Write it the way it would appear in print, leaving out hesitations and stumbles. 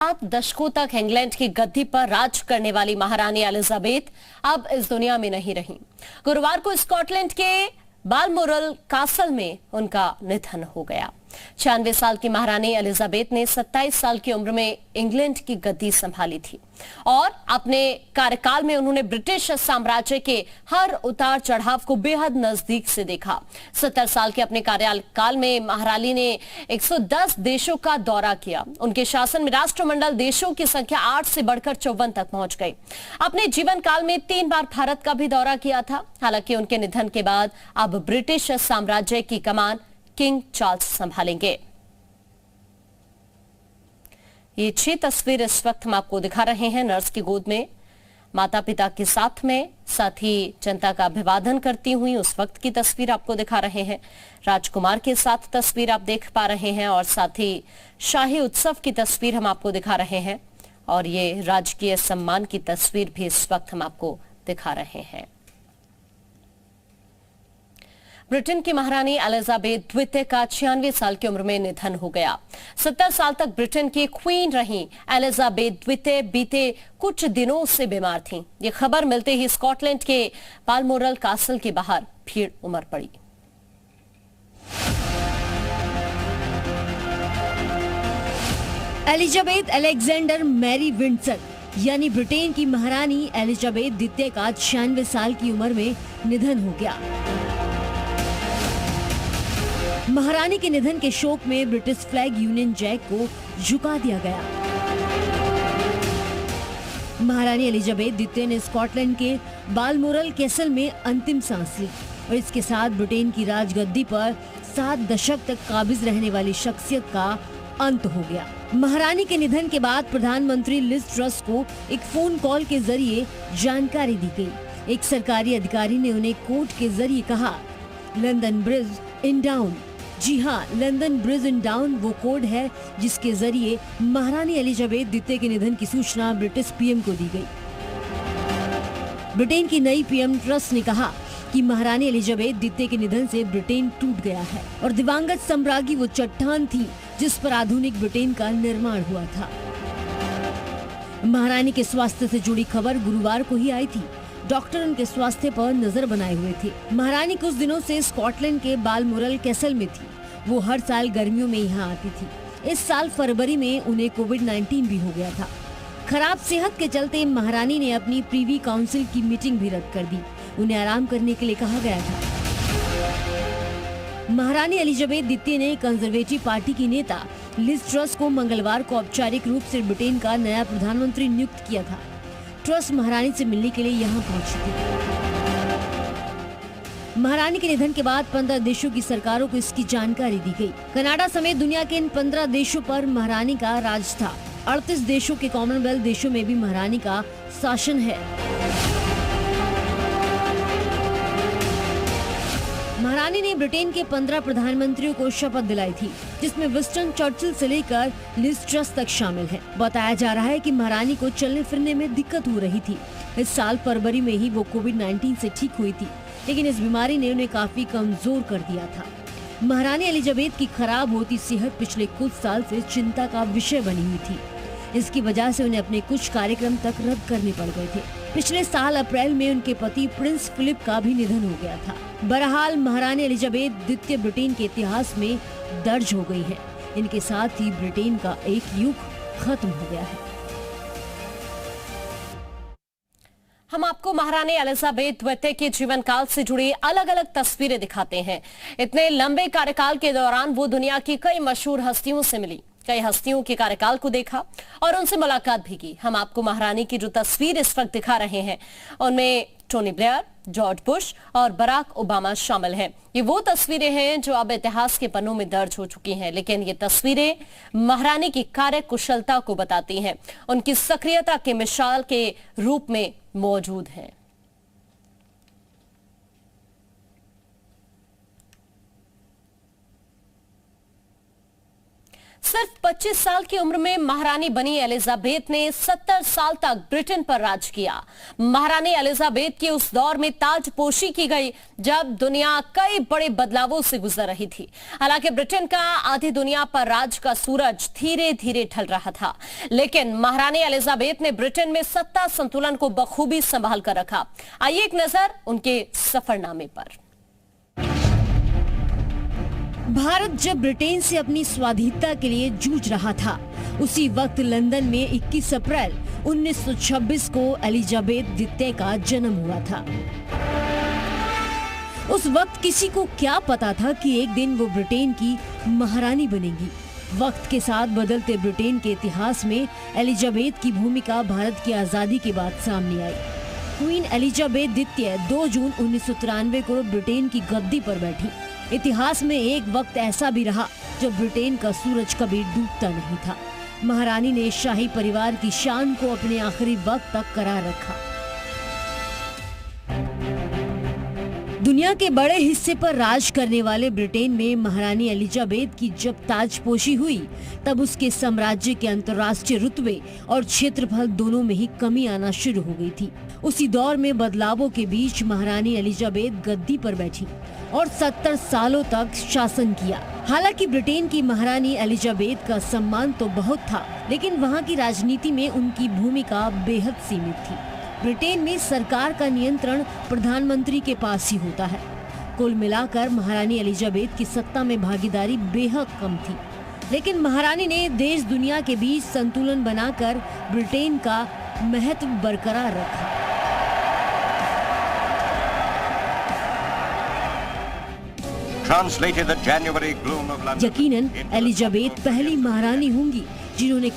7 दशकों तक इंग्लैंड की गद्दी पर राज करने वाली महारानी एलिजाबेथ अब इस दुनिया में नहीं रही। गुरुवार को स्कॉटलैंड के बालमोरल कासल में उनका निधन हो गया। 96 साल की महारानी एलिजाबेथ ने 27 साल की उम्र में इंग्लैंड की गद्दी संभाली थी और अपने कार्यकाल में उन्होंने ब्रिटिश साम्राज्य के हर उतार चढ़ाव को बेहद नजदीक से देखा। 70 साल के अपने कार्यकाल में महारानी ने 110 देशों का दौरा किया। उनके शासन में राष्ट्रमंडल देशों की संख्या 8 से बढ़कर 54 तक पहुंच गई। अपने जीवन काल में 3 बार भारत का भी दौरा किया था। हालांकि उनके निधन के बाद अब ब्रिटिश साम्राज्य की कमान किंग चार्ल्स संभालेंगे। ये 6 तस्वीर इस वक्त हम आपको दिखा रहे हैं। नर्स की गोद में माता पिता के साथ ही जनता का अभिवादन करती हुई उस वक्त की तस्वीर आपको दिखा रहे हैं। राजकुमार के साथ तस्वीर आप देख पा रहे हैं और साथ ही शाही उत्सव की तस्वीर हम आपको दिखा रहे हैं और ये राजकीय सम्मान की तस्वीर भी इस वक्त हम आपको दिखा रहे हैं। ब्रिटेन की महारानी एलिजाबेथ द्वितीय का 96 साल की उम्र में निधन हो गया। 70 साल तक ब्रिटेन की क्वीन रही एलिजाबेथ द्वितीय बीते कुछ दिनों से बीमार थीं। ये खबर मिलते ही स्कॉटलैंड के बालमोरल कासल के बाहर भीड़ उमड़ पड़ी। एलिजाबेथ अलेक्जेंडर मैरी विंडसर यानी ब्रिटेन की महारानी एलिजाबेथ द्वितीय का 96 साल की उम्र में निधन हो गया। महारानी के निधन के शोक में ब्रिटिश फ्लैग यूनियन जैक को झुका दिया गया। महारानी एलिजाबेथ द्वितीय ने स्कॉटलैंड के बालमोरल कैसल में अंतिम सांस ली और इसके साथ ब्रिटेन की राजगद्दी पर 7 दशक तक काबिज रहने वाली शख्सियत का अंत हो गया। महारानी के निधन के बाद प्रधानमंत्री लिज ट्रस को एक फोन कॉल के जरिए जानकारी दी गई। एक सरकारी अधिकारी ने उन्हें कोर्ट के जरिए कहा, लंदन ब्रिज इन डाउन। जी हाँ, लंदन ब्रिज इन डाउन वो कोड है जिसके जरिए महारानी एलिजाबेथ द्वितीय के निधन की सूचना ब्रिटिश पीएम को दी गई। ब्रिटेन की नई पीएम ट्रस ने कहा कि महारानी एलिजाबेथ द्वितीय के निधन से ब्रिटेन टूट गया है और दिवंगत सम्राज्ञी वो चट्टान थी जिस पर आधुनिक ब्रिटेन का निर्माण हुआ था। महारानी के स्वास्थ्य से जुड़ी खबर गुरुवार को ही आई थी। डॉक्टर उनके स्वास्थ्य पर नजर बनाए हुए थे। महारानी कुछ दिनों से स्कॉटलैंड के बालमोरल कैसल में थी। वो हर साल गर्मियों में यहाँ आती थी। इस साल फरवरी में उन्हें कोविड-19 भी हो गया था। खराब सेहत के चलते महारानी ने अपनी प्रीवी काउंसिल की मीटिंग भी रद्द कर दी। उन्हें आराम करने के लिए कहा गया था। महारानी एलिजाबेथ द्वितीय ने कंजर्वेटिव पार्टी की नेता लिज ट्रस को मंगलवार को औपचारिक रूप से ब्रिटेन का नया प्रधानमंत्री नियुक्त किया था। ट्रस महारानी से मिलने के लिए यहाँ पहुंची थी। महारानी के निधन के बाद 15 देशों की सरकारों को इसकी जानकारी दी गई। कनाडा समेत दुनिया के इन 15 देशों पर महारानी का राज था। 38 देशों के कॉमनवेल्थ देशों में भी महारानी का शासन है। महारानी ने ब्रिटेन के 15 प्रधानमंत्रियों को शपथ दिलाई थी, जिसमें विंस्टन चर्चिल से लेकर लिज ट्रस तक शामिल है। बताया जा रहा है कि महारानी को चलने फिरने में दिक्कत हो रही थी। इस साल फरवरी में ही वो कोविड-19 से ठीक हुई थी, लेकिन इस बीमारी ने उन्हें काफी कमजोर कर दिया था। महारानी एलिजाबेथ की खराब होती सेहत पिछले कुछ साल से चिंता का विषय बनी हुई थी। इसकी वजह से उन्हें अपने कुछ कार्यक्रम तक रद्द करने पड़ गए थे। पिछले साल अप्रैल में उनके पति प्रिंस फिलिप का भी निधन हो गया था। बहरहाल महारानी एलिजाबेथ द्वितीय ब्रिटेन के इतिहास में दर्ज हो गई है। इनके साथ ही ब्रिटेन का एक युग खत्म हो गया है। हम आपको महारानी एलिजाबेथ द्वितीय के जीवन काल से जुड़ी अलग अलग तस्वीरें दिखाते हैं। इतने लंबे कार्यकाल के दौरान वो दुनिया की कई मशहूर हस्तियों से मिली, कई हस्तियों के कार्यकाल को देखा और उनसे मुलाकात भी की। हम आपको महारानी की जो तस्वीर इस वक्त दिखा रहे हैं उनमें टोनी ब्लेयर, जॉर्ज बुश और बराक ओबामा शामिल हैं। ये वो तस्वीरें हैं जो अब इतिहास के पन्नों में दर्ज हो चुकी हैं, लेकिन ये तस्वीरें महारानी की कार्य कुशलता को बताती हैं, उनकी सक्रियता के मिसाल के रूप में मौजूद हैं। सिर्फ 25 साल की उम्र में महारानी बनी एलिजाबेथ ने 70 साल तक ब्रिटेन पर राज किया। महारानी एलिजाबेथ के उस दौर में ताजपोशी की गई जब दुनिया कई बड़े बदलावों से गुजर रही थी। हालांकि ब्रिटेन का आधी दुनिया पर राज का सूरज धीरे धीरे ढल रहा था, लेकिन महारानी एलिजाबेथ ने ब्रिटेन में सत्ता संतुलन को बखूबी संभाल कर रखा। आइए एक नजर उनके सफरनामे पर। भारत जब ब्रिटेन से अपनी स्वाधीनता के लिए जूझ रहा था, उसी वक्त लंदन में 21 अप्रैल 1926 को एलिजाबेथ द्वितीय का जन्म हुआ था। उस वक्त किसी को क्या पता था कि एक दिन वो ब्रिटेन की महारानी बनेगी। वक्त के साथ बदलते ब्रिटेन के इतिहास में एलिजाबेथ की भूमिका भारत की आजादी के बाद सामने आई। क्वीन एलिजाबेथ द्वितीय 2 जून 1993 को ब्रिटेन की गद्दी पर बैठी। इतिहास में एक वक्त ऐसा भी रहा जब ब्रिटेन का सूरज कभी डूबता नहीं था। महारानी ने शाही परिवार की शान को अपने आखिरी वक्त तक करार रखा। दुनिया के बड़े हिस्से पर राज करने वाले ब्रिटेन में महारानी एलिजाबेथ की जब ताजपोशी हुई, तब उसके साम्राज्य के अंतर्राष्ट्रीय रुतबे और क्षेत्रफल दोनों में ही कमी आना शुरू हो गई थी। उसी दौर में बदलावों के बीच महारानी एलिजाबेथ गद्दी पर बैठी और 70 सालों तक शासन किया। हालांकि ब्रिटेन की महारानी एलिजाबेथ का सम्मान तो बहुत था, लेकिन वहाँ की राजनीति में उनकी भूमिका बेहद सीमित थी। ब्रिटेन में सरकार का नियंत्रण प्रधानमंत्री के पास ही होता है। कुल मिलाकर महारानी एलिजाबेथ की सत्ता में भागीदारी बेहद कम थी, लेकिन महारानी ने देश दुनिया के बीच संतुलन बनाकर ब्रिटेन का महत्व बरकरार रखा। यकीनन एलिजाबेथ पहली महारानी होंगी जिन्होंने